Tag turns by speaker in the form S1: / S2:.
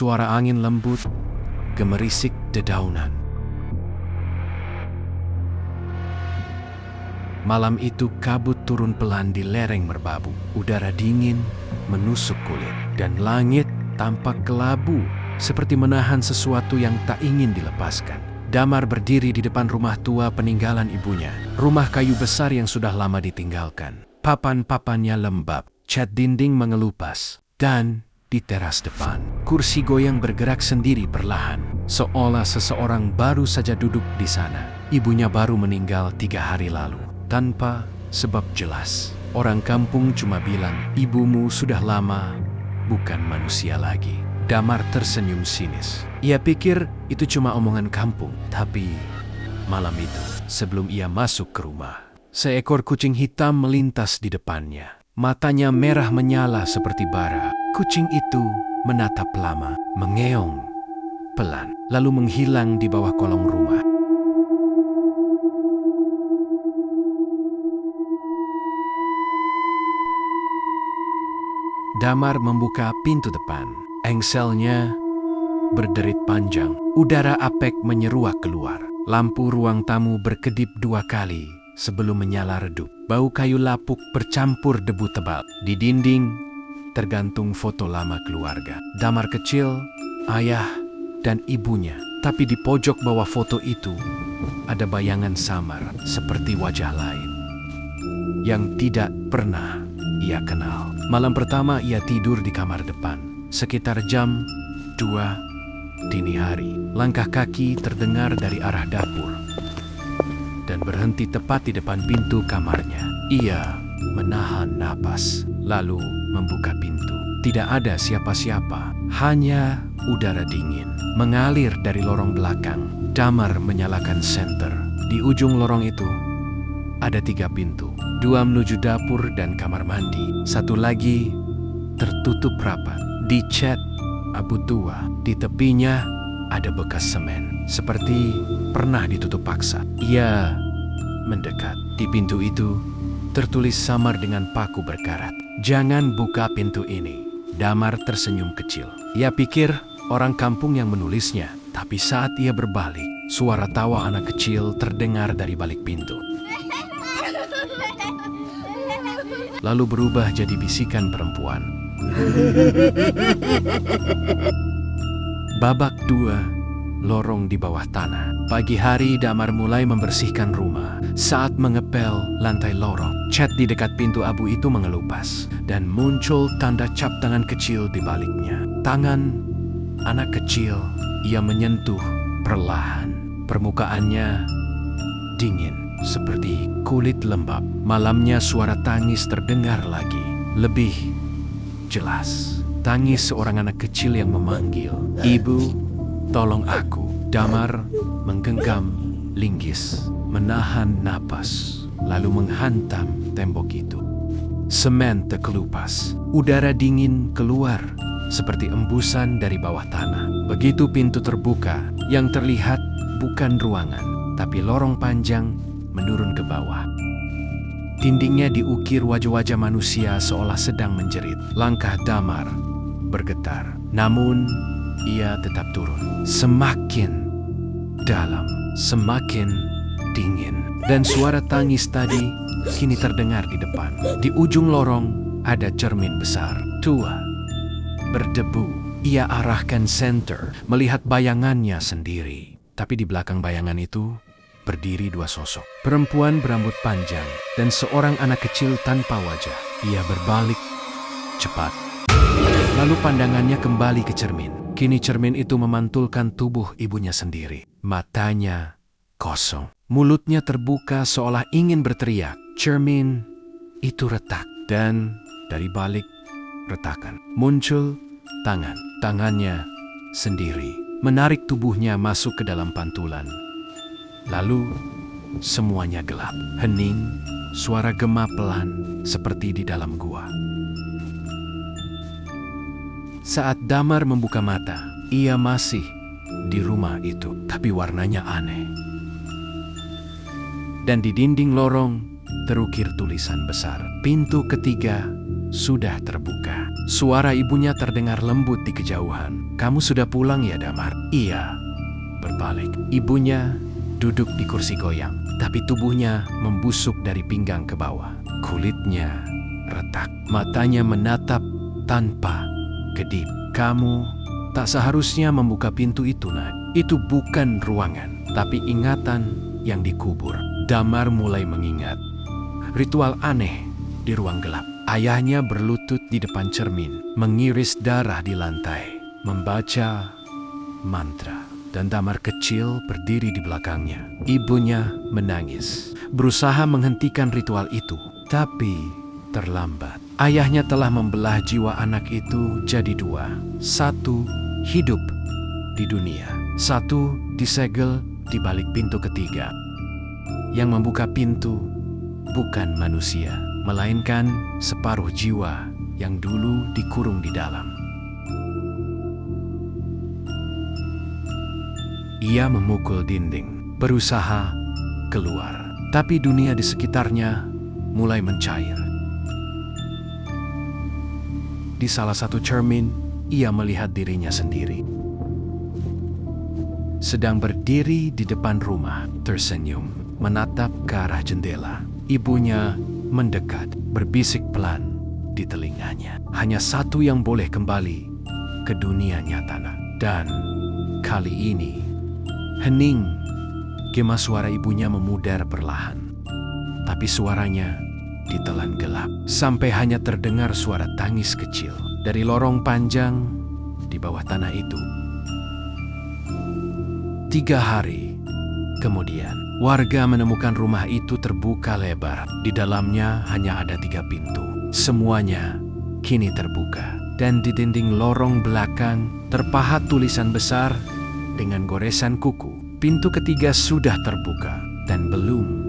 S1: suara angin lembut, gemerisik dedaunan. Malam itu kabut turun pelan di lereng merbabu. Udara dingin menusuk kulit dan langit tampak kelabu seperti menahan sesuatu yang tak ingin dilepaskan. Damar berdiri di depan rumah tua peninggalan ibunya. Rumah kayu besar yang sudah lama ditinggalkan. Papan-papannya lembab, cat dinding mengelupas, dan di teras depan, kursi goyang bergerak sendiri perlahan, seolah seseorang baru saja duduk di sana. Ibunya baru meninggal 3 hari lalu. Tanpa sebab jelas, orang kampung cuma bilang, ibumu sudah lama bukan manusia lagi. Damar tersenyum sinis. Ia pikir itu cuma omongan kampung, tapi malam itu, sebelum ia masuk ke rumah, seekor kucing hitam melintas di depannya. Matanya merah menyala seperti bara. Kucing itu menatap lama, mengeong pelan, lalu menghilang di bawah kolong rumah. Damar membuka pintu depan. Engselnya berderit panjang. Udara apek menyeruak keluar. Lampu ruang tamu berkedip 2 kali sebelum menyala redup. Bau kayu lapuk bercampur debu tebal. Di dinding tergantung foto lama keluarga. Damar kecil, ayah, dan ibunya. Tapi di pojok bawah foto itu ada bayangan samar seperti wajah lain yang tidak pernah ia kenal. Malam pertama ia tidur di kamar depan. Sekitar jam 2 dini hari. Langkah kaki terdengar dari arah dapur dan berhenti tepat di depan pintu kamarnya. Ia menahan napas, lalu membuka pintu. Tidak ada siapa-siapa, hanya udara dingin mengalir dari lorong belakang. Damar menyalakan senter. Di ujung lorong itu ada 3 pintu. 2 menuju dapur dan kamar mandi. 1 lagi tertutup rapat. Dicat abu tua. Di tepinya ada bekas semen, seperti pernah ditutup paksa. Ia mendekat. Di pintu itu tertulis samar dengan paku berkarat, "Jangan buka pintu ini." Damar tersenyum kecil. Ia pikir orang kampung yang menulisnya. Tapi saat ia berbalik, suara tawa anak kecil terdengar dari balik pintu. Lalu berubah jadi bisikan perempuan. Babak 2, lorong di bawah tanah. Pagi hari Damar mulai membersihkan rumah. Saat mengepel lantai lorong, cat di dekat pintu abu itu mengelupas dan muncul tanda cap tangan kecil di baliknya. Tangan anak kecil. Ia menyentuh perlahan. Permukaannya dingin seperti kulit lembab. Malamnya suara tangis terdengar lagi. Lebih jelas. Tangis seorang anak kecil yang memanggil, "Ibu, tolong aku." Damar menggenggam linggis, menahan napas, lalu menghantam tembok itu. Semen terkelupas. Udara dingin keluar seperti embusan dari bawah tanah. Begitu pintu terbuka, yang terlihat bukan ruangan, tapi lorong panjang menurun ke bawah. Dindingnya diukir wajah-wajah manusia seolah sedang menjerit. Langkah Damar bergetar, namun ia tetap turun. Semakin dalam, semakin dingin. Dan suara tangis tadi kini terdengar di depan. Di ujung lorong ada cermin besar, tua, berdebu. Ia arahkan senter, melihat bayangannya sendiri. Tapi di belakang bayangan itu berdiri 2 sosok. Perempuan berambut panjang dan seorang anak kecil tanpa wajah. Ia berbalik cepat. Lalu pandangannya kembali ke cermin. Kini cermin itu memantulkan tubuh ibunya sendiri. Matanya kosong. Mulutnya terbuka seolah ingin berteriak. Cermin itu retak dan dari balik retakan muncul tangan. Tangannya sendiri menarik tubuhnya masuk ke dalam pantulan. Lalu semuanya gelap, hening, suara gema pelan seperti di dalam gua. Saat Damar membuka mata, ia masih di rumah itu, tapi warnanya aneh. Dan di dinding lorong terukir tulisan besar. Pintu ketiga sudah terbuka. Suara ibunya terdengar lembut di kejauhan. "Kamu sudah pulang ya, Damar?" "Iya." Berbalik, ibunya duduk di kursi goyang, tapi tubuhnya membusuk dari pinggang ke bawah. Kulitnya retak, matanya menatap tanpa kedip. "Kamu tak seharusnya membuka pintu itu, Nak. Itu bukan ruangan, tapi ingatan yang dikubur." Damar mulai mengingat ritual aneh di ruang gelap. Ayahnya berlutut di depan cermin, mengiris darah di lantai, membaca mantra. Dan Damar kecil berdiri di belakangnya. Ibunya menangis, berusaha menghentikan ritual itu, tapi terlambat. Ayahnya telah membelah jiwa anak itu jadi dua. Satu hidup di dunia, satu disegel di balik pintu ketiga. Yang membuka pintu bukan manusia, melainkan separuh jiwa yang dulu dikurung di dalam. Ia memukul dinding, berusaha keluar, tapi dunia di sekitarnya mulai mencair. Di salah satu cermin, ia melihat dirinya sendiri. Sedang berdiri di depan rumah, tersenyum, menatap ke arah jendela. Ibunya mendekat, berbisik pelan di telinganya. Hanya satu yang boleh kembali ke dunia nyata. Dan kali ini, hening, gema suara ibunya memudar perlahan. Tapi suaranya ditelan gelap, sampai hanya terdengar suara tangis kecil dari lorong panjang di bawah tanah itu. 3 hari kemudian, warga menemukan rumah itu terbuka lebar. Di dalamnya hanya ada 3 pintu. Semuanya kini terbuka. Dan di dinding lorong belakang terpahat tulisan besar dengan goresan kuku. Pintu ketiga sudah terbuka dan belum